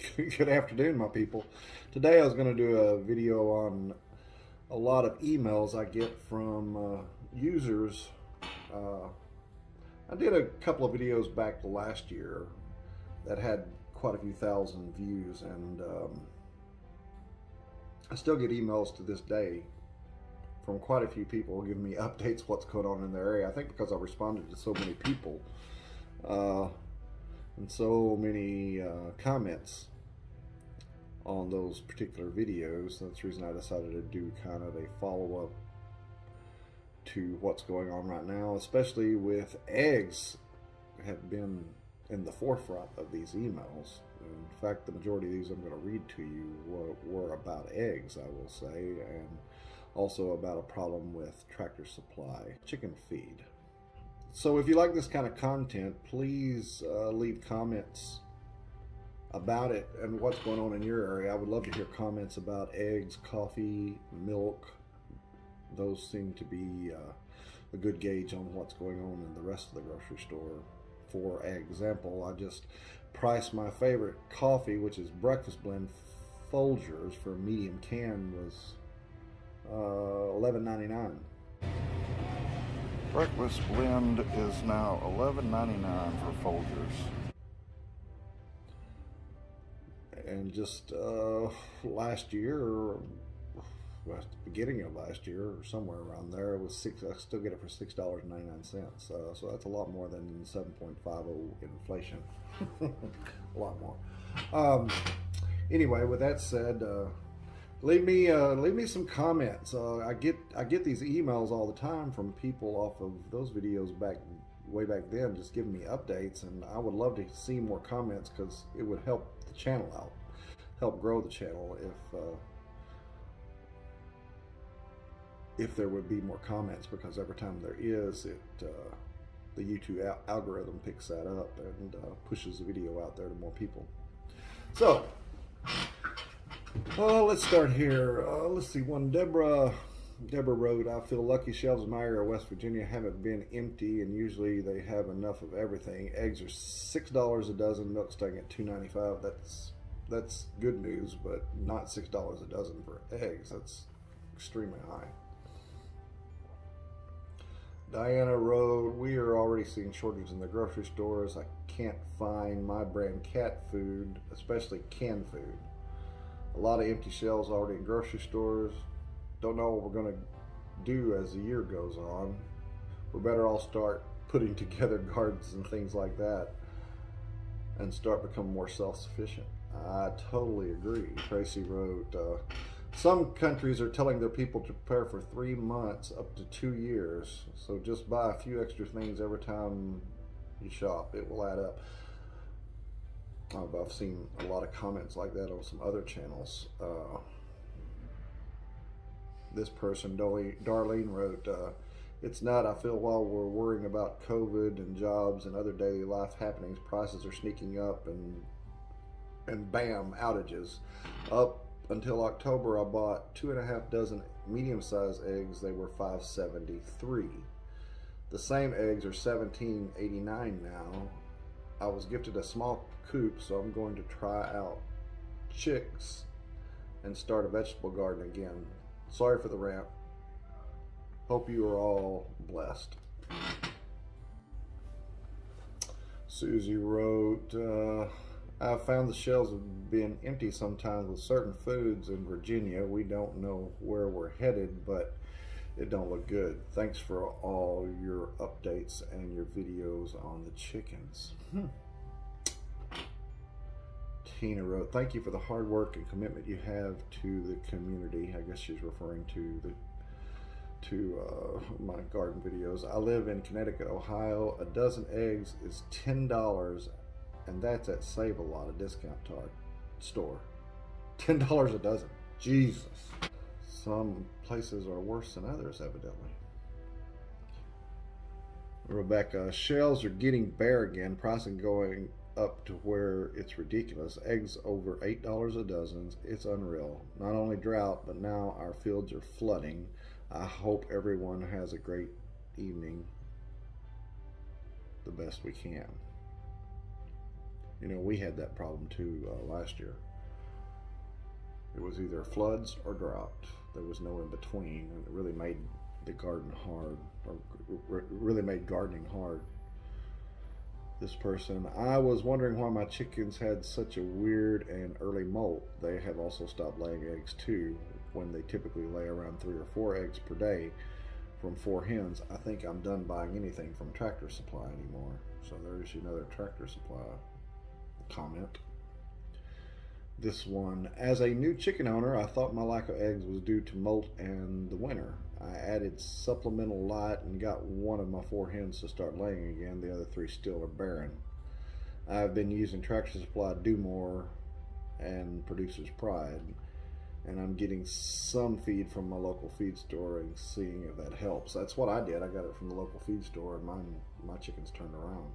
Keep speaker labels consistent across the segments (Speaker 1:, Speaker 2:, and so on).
Speaker 1: Good afternoon, my people. Today I was going to do a video on a lot of emails I get from users. Uh, I did a couple of videos back last year that had quite a few thousand views, and I still get emails to this day from quite a few people giving me updates what's going on in their area. I think because I responded to so many people uh, and so many comments on those particular videos. That's the reason I decided to do kind of a follow-up to what's going on right now, especially with eggs have been in the forefront of these emails. In fact, the majority of these I'm going to read to you were about eggs, I will say, and also about a problem with Tractor Supply chicken feed. So if you like this kind of content, please leave comments about it and what's going on in your area. I would love to hear comments about eggs, coffee, milk. Those seem to be a good gauge on what's going on in the rest of the grocery store. For example, I just priced my favorite coffee, which is breakfast blend Folgers, for a medium can was $11.99.
Speaker 2: Breakfast blend is now $11.99 for Folgers.
Speaker 1: And just last year, or well, at the beginning of last year, or somewhere around there, it was six. I still get it for $6.99. So that's a lot more than 7.50 inflation. A lot more. Anyway, with that said, leave me some comments. I get these emails all the time from people off of those videos way back then, just giving me updates, and I would love to see more comments because it would help the channel out, help grow the channel if there would be more comments, because every time there is, the YouTube algorithm picks that up and pushes the video out there to more people. So let's start here. Let's see. Deborah wrote, I feel lucky shelves in my area of West Virginia haven't been empty, and usually they have enough of everything. Eggs are $6 a dozen, milk staying at $2.95. That's good news, but not $6 a dozen for eggs. That's extremely high. Diana wrote, we are already seeing shortages in the grocery stores. I can't find my brand cat food, especially canned food. A lot of empty shelves already in grocery stores. Don't know what we're going to do as the year goes on. We better all start putting together gardens and things like that and start becoming more self-sufficient. I totally agree. Tracy wrote, some countries are telling their people to prepare for 3 months up to 2 years. So just buy a few extra things every time you shop. It will add up. I've seen a lot of comments like that on some other channels. This person, Darlene, wrote, it's not, I feel while we're worrying about COVID and jobs and other daily life happenings, prices are sneaking up and bam, outages. Up until October, I bought 2.5 dozen medium-sized eggs. They were $5.73. The same eggs are $17.89 now. I was gifted a small coop, so I'm going to try out chicks and start a vegetable garden again. Sorry for the rant. Hope you are all blessed. Susie wrote, I've found the shelves have been empty sometimes with certain foods in Virginia. We don't know where we're headed, but it don't look good. Thanks for all your updates and your videos on the chickens. Tina wrote, thank you for the hard work and commitment you have to the community. I guess she's referring to my garden videos. I live in Connecticut, Ohio. A dozen eggs is $10, and that's at Save a Lot, a discount store. $10 a dozen. Jesus. Some places are worse than others, evidently. Rebecca, shelves are getting bare again. Pricing going up to where it's ridiculous. Eggs over $8 a dozen. It's unreal. Not only drought, but now our fields are flooding. I hope everyone has a great evening the best we can. You know, we had that problem too last year. It was either floods or drought. There was no in between, and it really made the garden hard, or really made gardening hard. This person, I was wondering why my chickens had such a weird and early molt. They have also stopped laying eggs too, when they typically lay around 3 or 4 eggs per day from 4 hens. I think I'm done buying anything from Tractor Supply anymore. So there's another Tractor Supply comment. This one, as a new chicken owner, I thought my lack of eggs was due to molt and the winter. I added supplemental light and got one of my 4 hens to start laying again. The other 3 still are barren. I've been using Tractor Supply Do More and Producer's Pride, and I'm getting some feed from my local feed store and seeing if that helps. That's what I did. I got it from the local feed store, and my chickens turned around.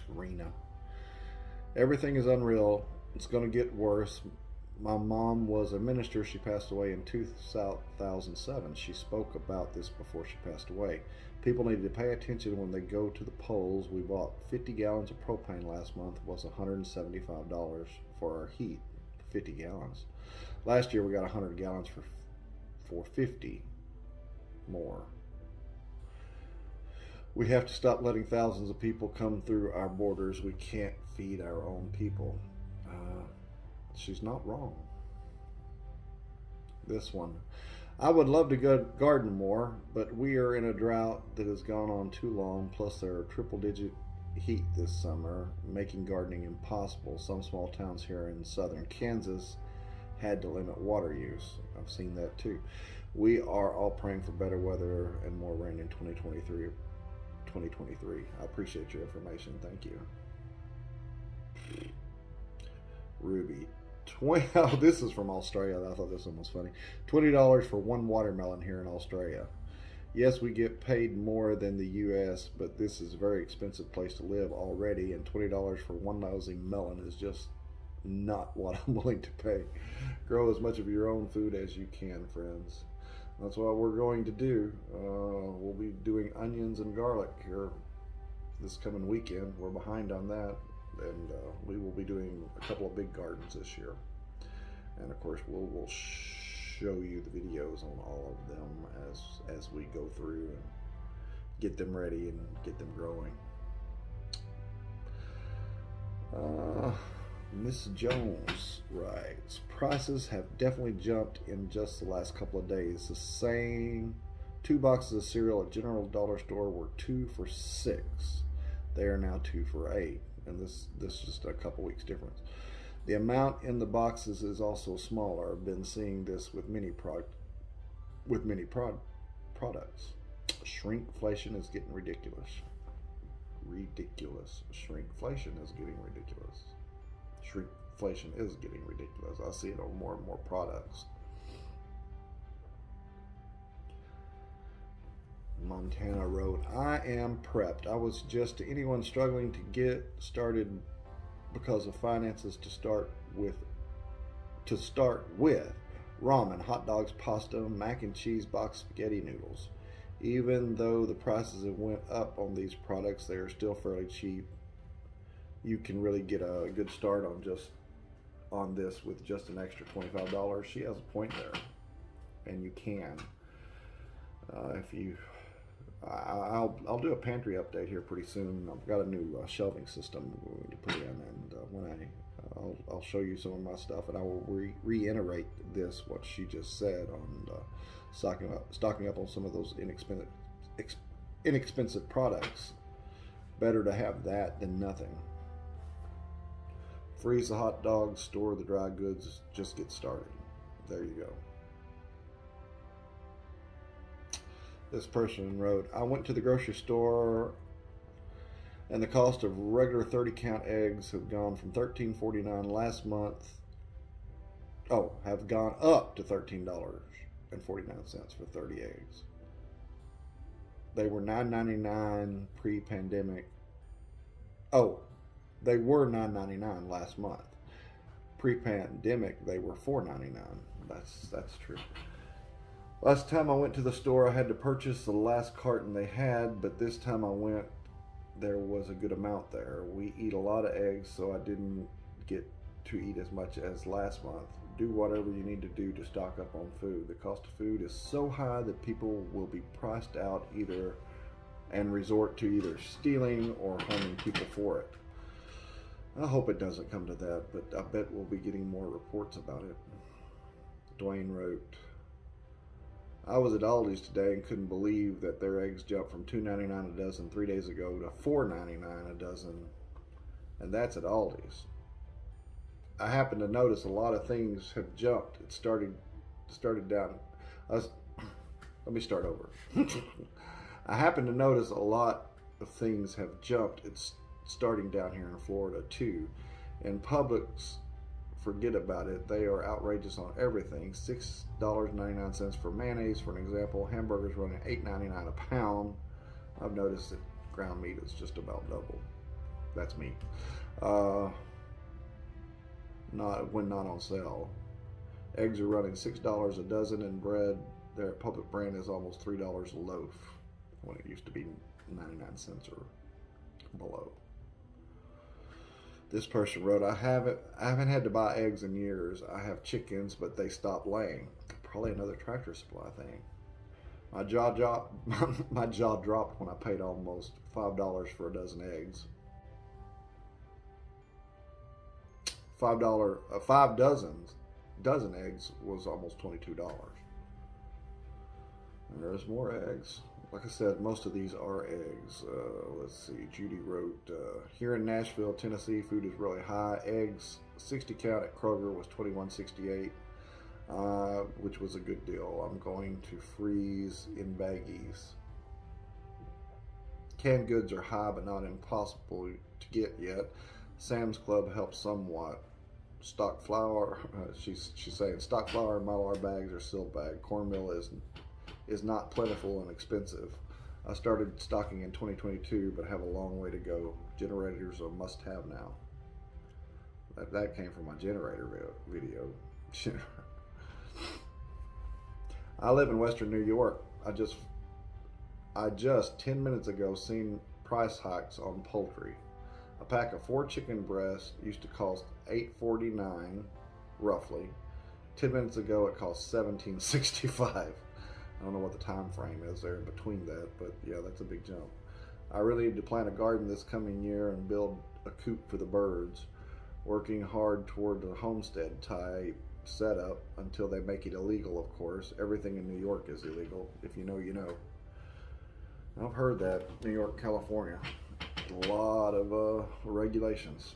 Speaker 1: Rena. Everything is unreal. It's going to get worse. My mom was a minister. She passed away in 2007. She spoke about this before she passed away. People need to pay attention when they go to the polls. We bought 50 gallons of propane last month. It was $175 for our heat, 50 gallons. Last year we got 100 gallons for 50 more. We have to stop letting thousands of people come through our borders. We can't feed our own people. She's not wrong. This one. I would love to go garden more, but we are in a drought that has gone on too long. Plus there are triple-digit heat this summer, making gardening impossible. Some small towns here in southern Kansas had to limit water use. I've seen that too. We are all praying for better weather and more rain in 2023. I appreciate your information. Thank you. Ruby. Oh, this is from Australia. I thought this one was funny. $20 for one watermelon here in Australia. Yes, we get paid more than the U.S., but this is a very expensive place to live already, and $20 for one lousy melon is just not what I'm willing to pay. Grow as much of your own food as you can, friends. That's what we're going to do. We'll be doing onions and garlic here this coming weekend. We're behind on that, and we will be doing a couple of big gardens this year. And of course, we'll show you the videos on all of them as we go through and get them ready and get them growing. Miss Jones writes, prices have definitely jumped in just the last couple of days. The same 2 boxes of cereal at General Dollar Store were 2 for $6. They are now 2 for $8, and this is just a couple weeks difference. The amount in the boxes is also smaller. I've been seeing this with many products. Shrinkflation is getting ridiculous. Shrinkflation is getting ridiculous. Shrinkflation is getting ridiculous. I see it on more and more products. Montana wrote, I am prepped. I was just to anyone struggling to get started because of finances to start with ramen, hot dogs, pasta, mac and cheese, boxed spaghetti noodles. Even though the prices have went up on these products, they are still fairly cheap. You can really get a good start on this with just an extra $25. She has a point there, and you can. I'll do a pantry update here pretty soon. I've got a new shelving system we're going to put in, and I'll show you some of my stuff, and I will reiterate what she just said on stocking up on some of those inexpensive products. Better to have that than nothing. Freeze the hot dogs, store the dry goods, just get started. There you go. This person wrote, I went to the grocery store and the cost of regular 30 count eggs have gone from $13.49 last month. Have gone up to $13.49 for 30 eggs. They were $9.99 pre-pandemic. They were $9.99 last month. Pre-pandemic, they were $4.99. That's true. Last time I went to the store, I had to purchase the last carton they had, but this time I went there was a good amount there. We eat a lot of eggs, so I didn't get to eat as much as last month. Do whatever you need to do to stock up on food. The cost of food is so high that people will be priced out either and resort to either stealing or harming people for it. I hope it doesn't come to that, but I bet we'll be getting more reports about it. Dwayne wrote, I was at Aldi's today and couldn't believe that their eggs jumped from $2.99 a dozen 3 days ago to $4.99 a dozen, and that's at Aldi's. I happened to notice a lot of things have jumped. It started down. Let me start over. I happened to notice a lot of things have jumped. It's starting down here in Florida too. And Publix, forget about it. They are outrageous on everything. $6.99 for mayonnaise, for an example. Hamburgers running $8.99 a pound. I've noticed that ground meat is just about double. That's meat. When not on sale. Eggs are running $6 a dozen, and bread there at Public Brand is almost $3 a loaf when it used to be 99 cents or below. This person wrote, I haven't had to buy eggs in years. I have chickens, but they stopped laying. Probably another Tractor Supply thing. My jaw dropped when I paid almost $5 for a dozen eggs. Five dozen eggs was almost $22. And there's more eggs. Like I said, most of these are eggs. Let's see. Judy wrote, here in Nashville, Tennessee, food is really high. Eggs, 60 count at Kroger was $21.68, which was a good deal. I'm going to freeze in baggies. Canned goods are high, but not impossible to get yet. Sam's Club helps somewhat. Stock flour, she's saying stock flour and Mylar bags are still bagged. Cornmeal is not plentiful and expensive. I started stocking in 2022, but have a long way to go. Generators are must-have now. That came from my generator video. I live in Western New York. I just 10 minutes ago seen price hikes on poultry. A pack of 4 chicken breasts used to cost $8.49, roughly. 10 minutes ago, it cost $17.65. I don't know what the time frame is there in between that, but yeah, that's a big jump. I really need to plant a garden this coming year and build a coop for the birds. Working hard toward the homestead type setup until they make it illegal, of course. Everything in New York is illegal. If you know, you know. I've heard that. New York, California. A lot of regulations.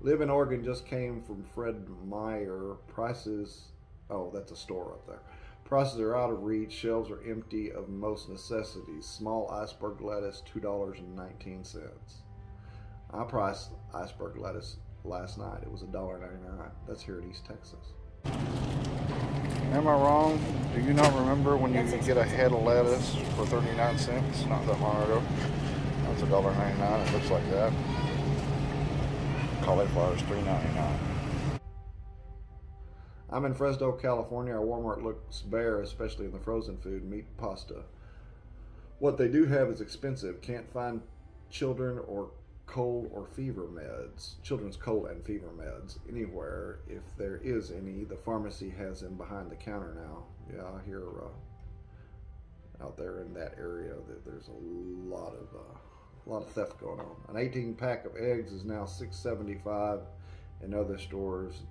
Speaker 1: Live in Oregon just came from Fred Meyer. Prices, oh, that's a store up there. Prices are out of reach. Shelves are empty of most necessities. Small iceberg lettuce, $2.19. I priced iceberg lettuce last night. It was $1.99. That's here in East Texas.
Speaker 2: Am I wrong? Do you not remember when you could get a head of lettuce for 39 cents not that long ago? That's $1.99. It looks like that. Cauliflower is $3.99.
Speaker 1: I'm in Fresno, California. Our Walmart looks bare, especially in the frozen food, meat, pasta. What they do have is expensive. Can't find children's cold and fever meds anywhere. If there is any, the pharmacy has them behind the counter now. Yeah, I hear out there in that area that there's a lot of theft going on. An 18 pack of eggs is now $6.75 in other stores.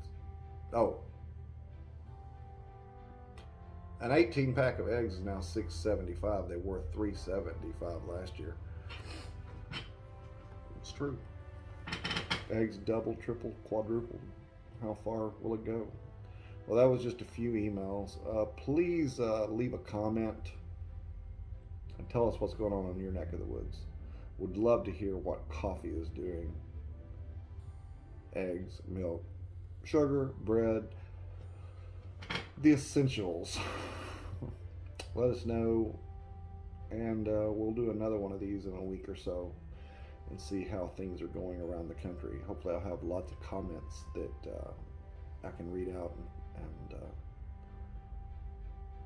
Speaker 1: Oh, an 18 pack of eggs is now $6.75. They were $3.75 last year. It's true. Eggs double, triple, quadrupled. How far will it go? Well, that was just a few emails. Please leave a comment and tell us what's going on in your neck of the woods. Would love to hear what coffee is doing. Eggs, milk, sugar, bread, the essentials. Let us know, and we'll do another one of these in a week or so and see how things are going around the country. Hopefully I'll have lots of comments that I can read out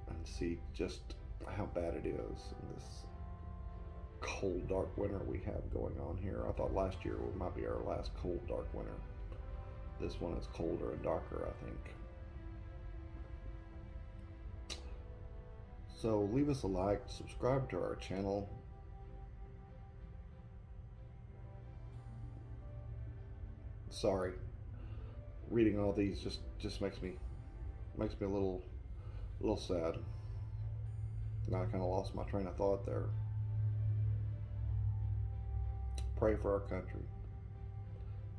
Speaker 1: and see just how bad it is in this cold, dark winter we have going on here. I thought last year might be our last cold, dark winter. This one is colder and darker, I think. So leave us a like, subscribe to our channel. Sorry, reading all these just makes me a little sad. Now I kind of lost my train of thought there. Pray for our country.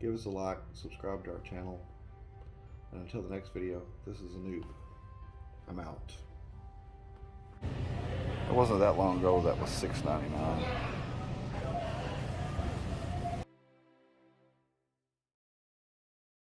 Speaker 1: Give us a like, subscribe to our channel, and until the next video, this is a noob. I'm out.
Speaker 2: It wasn't that long ago that was $6.99.